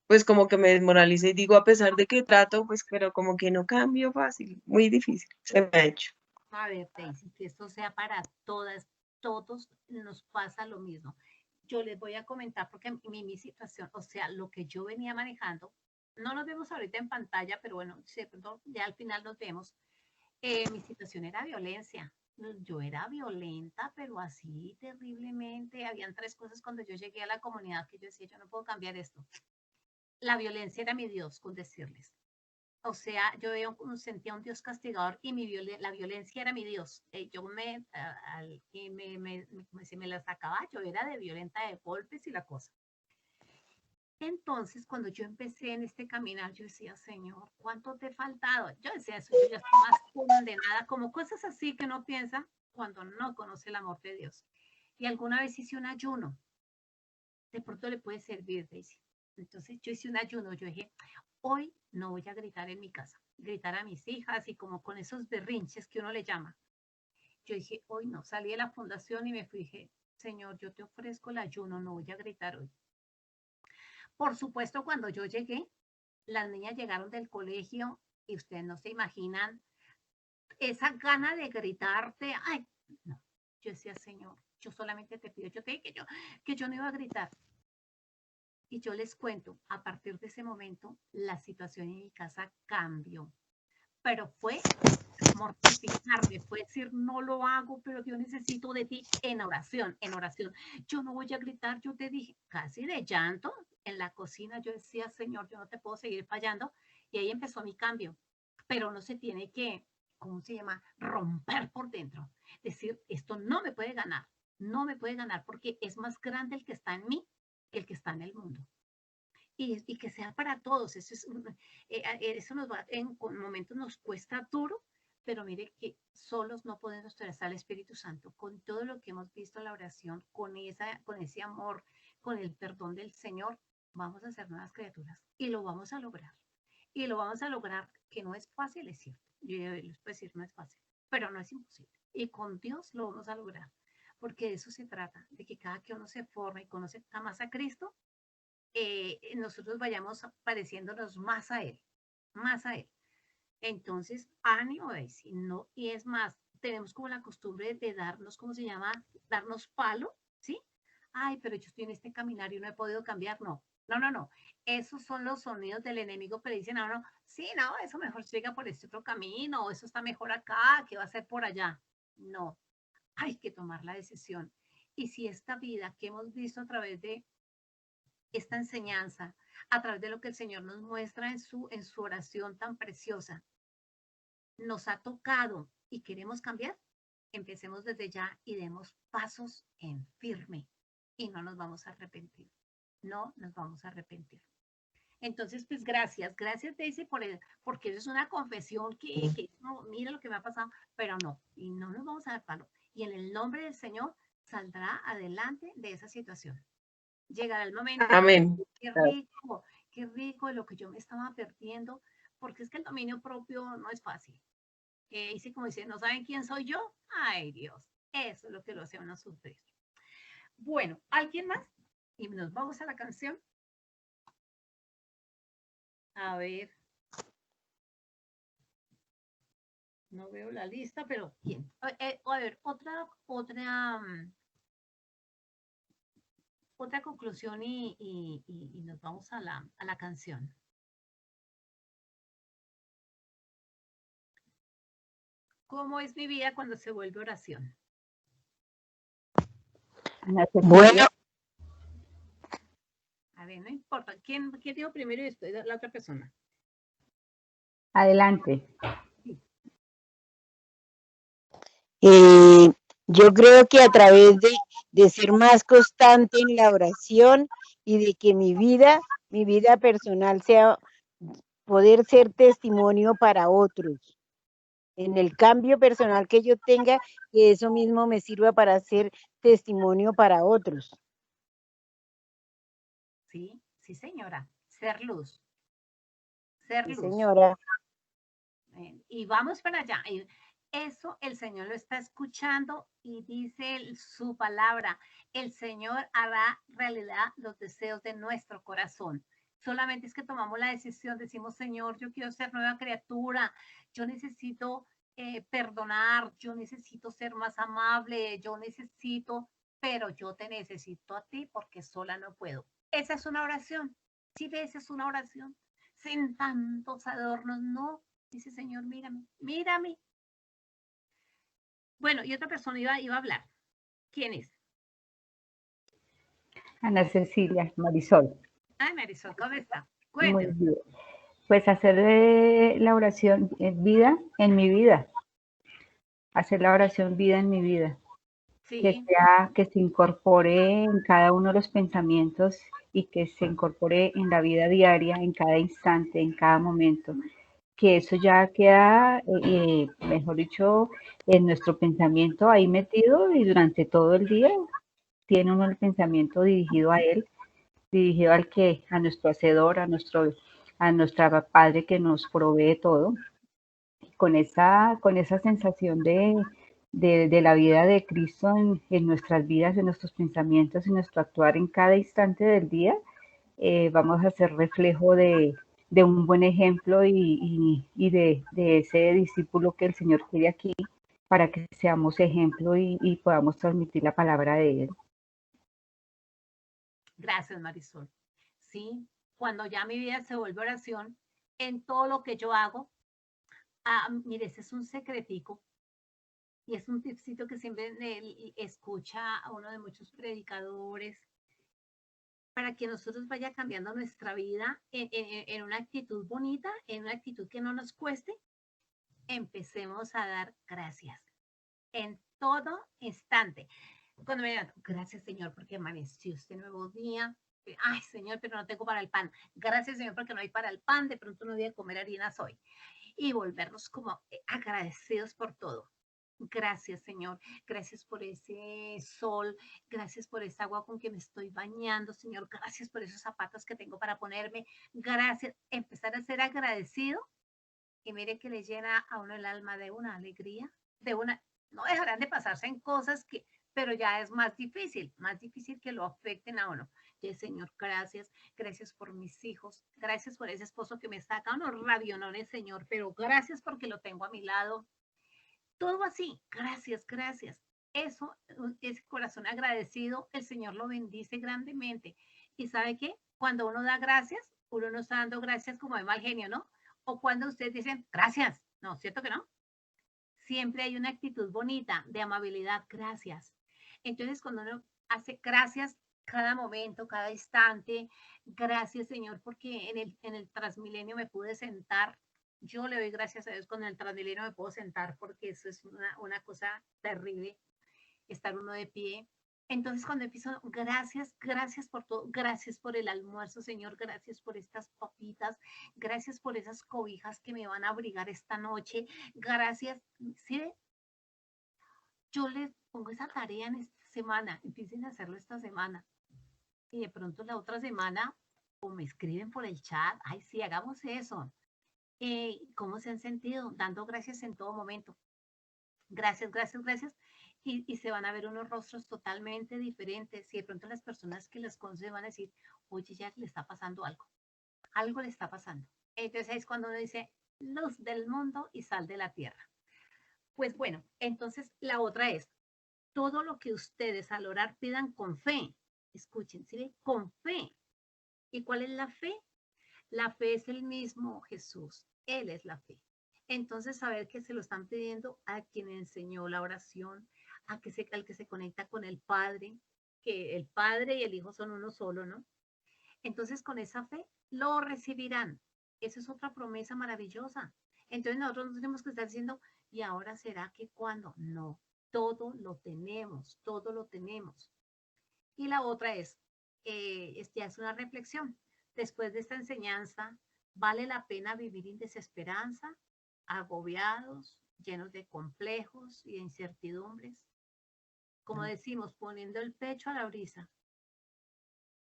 pues como que me desmoraliza y digo, a pesar de que trato, pues, pero como que no cambio fácil, muy difícil, se me ha hecho. A ver, Daisy, que esto sea para todas, todos nos pasa lo mismo. Yo les voy a comentar porque mi situación, o sea, lo que yo venía manejando, no nos vemos ahorita en pantalla, pero bueno, ya al final nos vemos. Mi situación era violencia. Yo era violenta, pero así terriblemente. Habían tres cosas cuando yo llegué a la comunidad que yo decía, yo no puedo cambiar esto. La violencia era mi Dios, con decirles. O sea, yo sentía un Dios castigador y la violencia era mi Dios. Yo me la sacaba, yo era de violenta de golpes y la cosa. Entonces, cuando yo empecé en este caminar, yo decía, Señor, ¿cuánto te he faltado? Yo decía eso, yo ya estoy más condenada, como cosas así que uno piensa, cuando no conoce el amor de Dios. Y alguna vez hice un ayuno, de pronto le puede servir, Daisy. Entonces yo hice un ayuno, yo dije, hoy no voy a gritar en mi casa, gritar a mis hijas y como con esos berrinches que uno le llama. Yo dije, hoy no, salí de la fundación y me fui, dije, Señor, yo te ofrezco el ayuno, no voy a gritar hoy. Por supuesto, cuando yo llegué, las niñas llegaron del colegio y ustedes no se imaginan esa gana de gritarte. Ay, no. Yo decía, Señor, yo solamente te pido, yo te dije que yo no iba a gritar. Y yo les cuento, a partir de ese momento, la situación en mi casa cambió. Pero fue mortificarme, fue decir, no lo hago, pero yo necesito de ti en oración, en oración. Yo no voy a gritar, yo te dije, casi de llanto, en la cocina yo decía, Señor, yo no te puedo seguir fallando. Y ahí empezó mi cambio. Pero no se tiene que, ¿cómo se llama? Romper por dentro. Decir, esto no me puede ganar, no me puede ganar porque es más grande el que está en mí que el que está en el mundo. Y que sea para todos. Eso nos va, en momentos nos cuesta duro, pero mire que solos no podemos traer al Espíritu Santo. Con todo lo que hemos visto en la oración, con ese amor, con el perdón del Señor, vamos a ser nuevas criaturas y lo vamos a lograr. Y lo vamos a lograr, que no es fácil, es cierto. Yo les puedo decir, no es fácil, pero no es imposible. Y con Dios lo vamos a lograr, porque de eso se trata, de que cada que uno se forma y conoce más a Cristo, nosotros vayamos pareciéndonos más a Él, más a Él. Entonces, ánimo, Daisy, no, y es más, tenemos como la costumbre de darnos, ¿cómo se llama? Darnos palo, ¿sí? Ay, pero yo estoy en este caminar y no he podido cambiar, no. No, no, no. Esos son los sonidos del enemigo que le dicen a uno, sí, no, eso mejor llega por este otro camino, o eso está mejor acá, que va a ser por allá. No, hay que tomar la decisión. Y si esta vida que hemos visto a través de esta enseñanza, a través de lo que el Señor nos muestra en su oración tan preciosa, nos ha tocado y queremos cambiar, empecemos desde ya y demos pasos en firme y no nos vamos a arrepentir. No nos vamos a arrepentir. Entonces, pues gracias Daisy porque eso es una confesión que no, mira lo que me ha pasado, pero no, y no nos vamos a dar palo. Y en el nombre del Señor saldrá adelante de esa situación. Llegará el momento. Amén. Qué rico de lo que yo me estaba perdiendo, porque es que el dominio propio no es fácil. Y si como dice, ¿no saben quién soy yo? Ay, Dios, eso es lo que lo hace a uno sufrir. Bueno, ¿alguien más? Y nos vamos a la canción. A ver. No veo la lista, pero ¿quién? A ver, otra conclusión y nos vamos a la canción. ¿Cómo es mi vida cuando se vuelve oración? Bueno. A ver, no importa. ¿Quién dijo primero y después la otra persona? Adelante. Sí. Yo creo que a través de ser más constante en la oración y de que mi vida personal sea poder ser testimonio para otros. En el cambio personal que yo tenga, que eso mismo me sirva para ser testimonio para otros. Sí, sí, señora. Ser luz. Ser luz. Sí, señora. Y vamos para allá. Eso el Señor lo está escuchando y dice su palabra. El Señor hará realidad los deseos de nuestro corazón. Solamente es que tomamos la decisión, decimos, Señor, yo quiero ser nueva criatura, yo necesito perdonar, yo necesito ser más amable, yo necesito, pero yo te necesito a ti porque sola no puedo. Esa es una oración. ¿Sí ves? Es una oración. Sin tantos adornos, no. Dice, Señor, mírame, mírame. Bueno, y otra persona iba a hablar. ¿Quién es? Ana Cecilia, Marisol. Ay, Marisol, ¿cómo está? Muy bien. Pues hacer la oración vida en mi vida. Hacer la oración vida en mi vida. Sí. Que se incorpore en cada uno de los pensamientos y que se incorpore en la vida diaria, en cada instante, en cada momento. que eso ya queda, mejor dicho, en nuestro pensamiento ahí metido y durante todo el día tiene uno el pensamiento dirigido a Él, dirigido a nuestro Hacedor, a nuestro Padre que nos provee todo, con esa sensación de la vida de Cristo en nuestras vidas, en nuestros pensamientos, en nuestro actuar en cada instante del día, vamos a ser reflejo de un buen ejemplo y de ese discípulo que el Señor quiere aquí para que seamos ejemplo y podamos transmitir la palabra de Él. Gracias, Marisol. Sí, cuando ya mi vida se vuelve oración, en todo lo que yo hago, mire, ese es un secretico y es un tipcito que siempre escucha a uno de muchos predicadores para que nosotros vaya cambiando nuestra vida en una actitud bonita, en una actitud que no nos cueste. Empecemos a dar gracias en todo instante. Cuando me digan, gracias Señor porque amaneció este nuevo día. Ay Señor, pero no tengo para el pan. Gracias Señor porque no hay para el pan. De pronto no voy a comer harinas hoy. Y volvernos como agradecidos por todo. Gracias, Señor. Gracias por ese sol. Gracias por esa agua con que me estoy bañando, Señor. Gracias por esos zapatos que tengo para ponerme. Gracias. Empezar a ser agradecido. Y mire que le llena a uno el alma de una alegría, no dejarán de pasarse en cosas pero ya es más difícil que lo afecten a uno. Y Señor, gracias por mis hijos, gracias por ese esposo que me saca unos rabionones, Señor, pero gracias porque lo tengo a mi lado. Todo así, gracias. Eso, ese corazón agradecido, el Señor lo bendice grandemente. ¿Y sabe qué? Cuando uno da gracias, uno no está dando gracias como de mal genio, ¿no? O cuando ustedes dicen gracias, no, ¿cierto que no? Siempre hay una actitud bonita de amabilidad, gracias. Entonces, cuando uno hace gracias cada momento, cada instante, gracias Señor, porque en el Transmilenio me pude sentar. Yo le doy gracias a Dios cuando en el Transmilenio me puedo sentar porque eso es una cosa terrible, estar uno de pie. Entonces cuando empiezo, gracias por todo, gracias por el almuerzo, Señor, gracias por estas papitas, gracias por esas cobijas que me van a abrigar esta noche, gracias. ¿Sí? Yo les pongo esa tarea en esta semana, empiecen a hacerlo esta semana. Y de pronto la otra semana, o me escriben por el chat, ay, sí, hagamos eso. ¿Cómo se han sentido? Dando gracias en todo momento. Gracias. Y se van a ver unos rostros totalmente diferentes. Y de pronto las personas que las conocen van a decir, oye, ya le está pasando algo le está pasando. Entonces es cuando uno dice, luz del mundo y sal de la tierra. Pues bueno, entonces la otra es, todo lo que ustedes al orar pidan con fe. Escuchen, ¿sí? Con fe. ¿Y cuál es la fe? La fe es el mismo Jesús. Él es la fe. Entonces, saber que se lo están pidiendo a quien enseñó la oración, al que se conecta con el Padre, que el Padre y el Hijo son uno solo, ¿no? Entonces, con esa fe, lo recibirán. Esa es otra promesa maravillosa. Entonces, nosotros no tenemos que estar diciendo, ¿y ahora será que cuándo? No, todo lo tenemos, todo lo tenemos. Y la otra es, ya es una reflexión. Después de esta enseñanza, ¿vale la pena vivir en desesperanza, agobiados, llenos de complejos y de incertidumbres? Como decimos, poniendo el pecho a la brisa.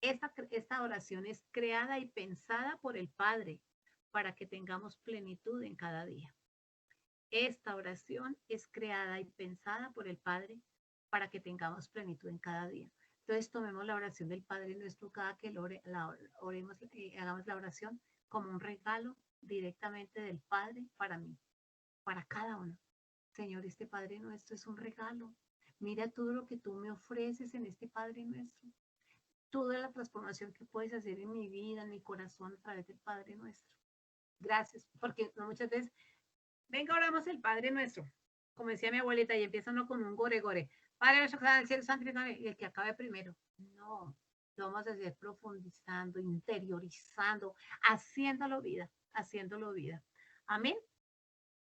Esta oración es creada y pensada por el Padre para que tengamos plenitud en cada día. Esta oración es creada y pensada por el Padre para que tengamos plenitud en cada día. Entonces tomemos la oración del Padre Nuestro cada que oremos, hagamos la oración como un regalo directamente del Padre para mí, para cada uno. Señor, este Padre Nuestro es un regalo. Mira todo lo que tú me ofreces en este Padre Nuestro. Toda la transformación que puedes hacer en mi vida, en mi corazón a través del Padre Nuestro. Gracias, porque muchas veces, venga, oramos el Padre Nuestro. Como decía mi abuelita, y empieza uno con un gore. Padre nuestro que está en el cielo, santificado, y el que acabe primero. No, lo vamos a hacer profundizando, interiorizando, haciéndolo vida. Amén.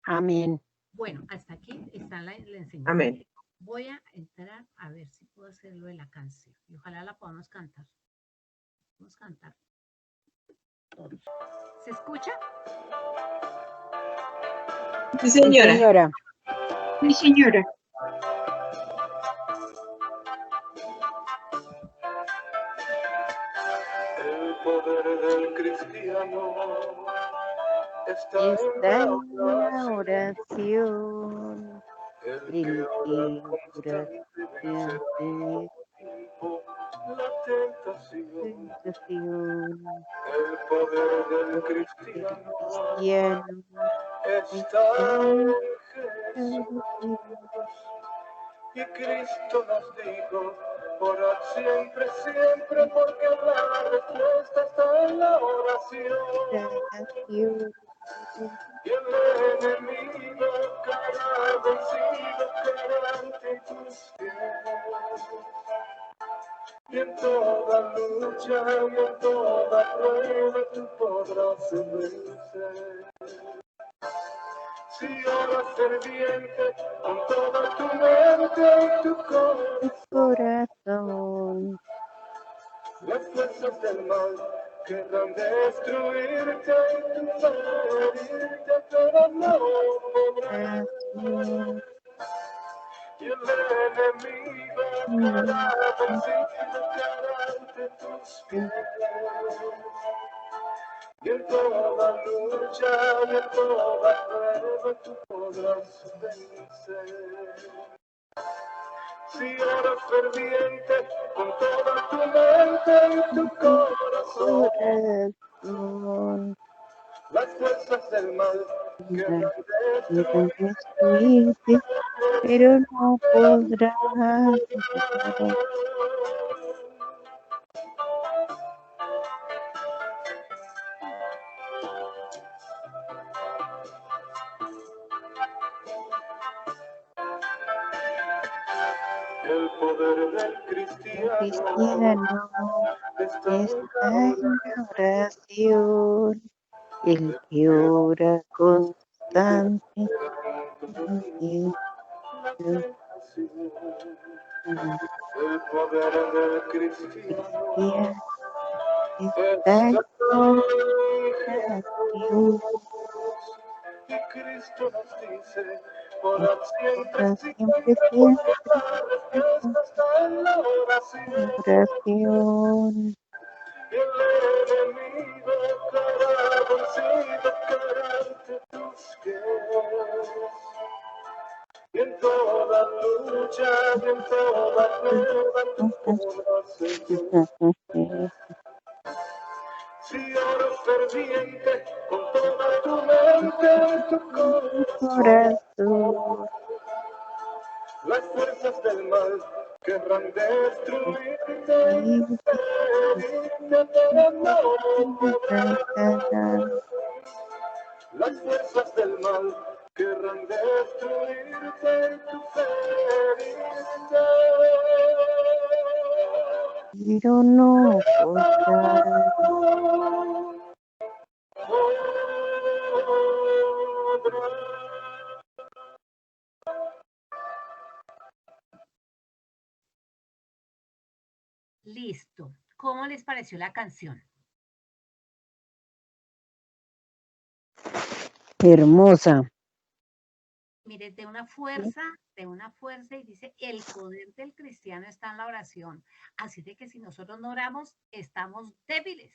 Amén. Bueno, hasta aquí está la enseñanza. Amén. Voy a entrar a ver si puedo hacerlo de la canción. Y ojalá la podamos cantar. Vamos a cantar. ¿Se escucha? Sí, Sí, señora. señora. Sí, señora. El poder del cristiano está Está en en la oración. el El que ora que ora constantemente constantemente la tentación. tentación. El poder del El cristiano cristiano está está en en Jesús. Jesús. Y Cristo nos dijo, orad siempre, siempre, porque la respuesta está en la oración. Oración. Y el enemigo caerá vencido, caerá ante tus pies. Y en toda lucha y en toda prueba tú podrás vencer. Si oras ferviente con toda tu mente y tu corazón, Corazón. las fuerzas del mal querrán destruirte y tu herirte, pero no podrán. Oración. Y el enemigo caerá vencido, caerá ante tus pies. Y en toda lucha y en toda prueba tú podrás vencer. Si oras ferviente con toda tu mente y tu corazón, Corazón. las fuerzas del mal querrán Quieren destruirte, destruirte, pero no podrán. el poder del El cristiano cristiano está en está la en la oración. El que ora constante. la tentación. El poder del cristiano Cristiano está está en en la Jesús. oración. Y Cristo nos dice, orad siempre, Ora siempre, siempre, porque siempre. la respuesta está en la oración. Oración. Y el enemigo caerá vencido, caerá ante tus pies. Y en toda lucha y en toda prueba tú podrás vencer. Si oras ferviente con toda tu mente y tu corazón, Corazón. las fuerzas del mal querrán destruirte y herirte, pero no podrán. Las fuerzas del mal querrán destruirte y tu herirte. Pero no podrán. Listo. ¿Cómo les pareció la canción? Hermosa. Mire, de una fuerza y dice, el poder del cristiano está en la oración. Así de que si nosotros no oramos, estamos débiles,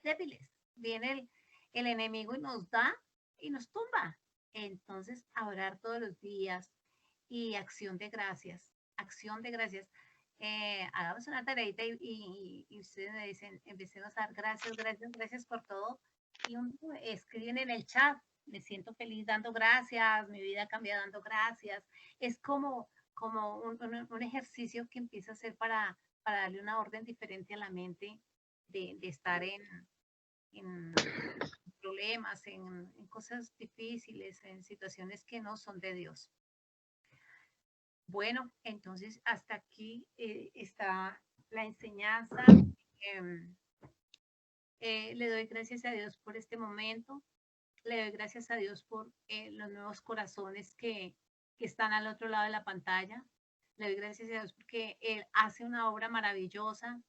débiles. Viene el enemigo y nos da y nos tumba. Entonces, a orar todos los días y acción de gracias, acción de gracias. Hagamos una tareita y ustedes me dicen, empecemos a dar gracias, gracias, gracias por todo. Y escriben en el chat, me siento feliz dando gracias, mi vida cambia dando gracias. Es como un ejercicio que empieza a hacer para darle una orden diferente a la mente de estar en problemas, en cosas difíciles, en situaciones que no son de Dios. Bueno, entonces hasta aquí está la enseñanza. Le doy gracias a Dios por este momento. Le doy gracias a Dios por los nuevos corazones que están al otro lado de la pantalla. Le doy gracias a Dios porque Él hace una obra maravillosa.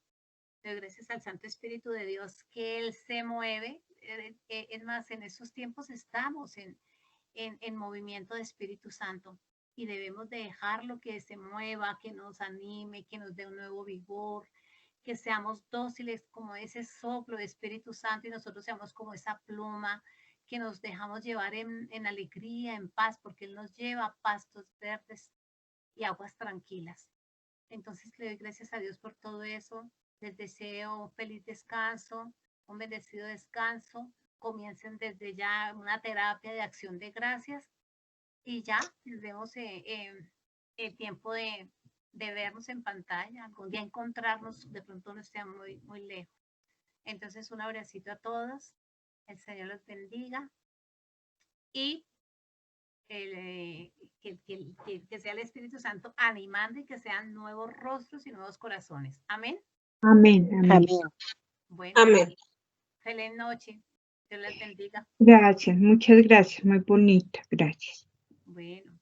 Le doy gracias al Santo Espíritu de Dios que Él se mueve es más, en estos tiempos estamos en movimiento de Espíritu Santo y debemos de dejarlo que se mueva, que nos anime, que nos dé un nuevo vigor, que seamos dóciles como ese soplo de Espíritu Santo y nosotros seamos como esa pluma que nos dejamos llevar en alegría, en paz, porque Él nos lleva a pastos verdes y aguas tranquilas. Entonces le doy gracias a Dios por todo eso. Les deseo un feliz descanso, un bendecido descanso. Comiencen desde ya una terapia de acción de gracias y ya nos vemos el tiempo de vernos en pantalla, algún día encontrarnos, de pronto no esté muy lejos. Entonces un abracito a todos, el Señor los bendiga y que sea el Espíritu Santo animando y que sean nuevos rostros y nuevos corazones. Amén. Amén, amén. Amén. Bueno, Amén. feliz noche. Dios les bendiga. Gracias, muchas gracias, muy bonita, gracias. Bueno.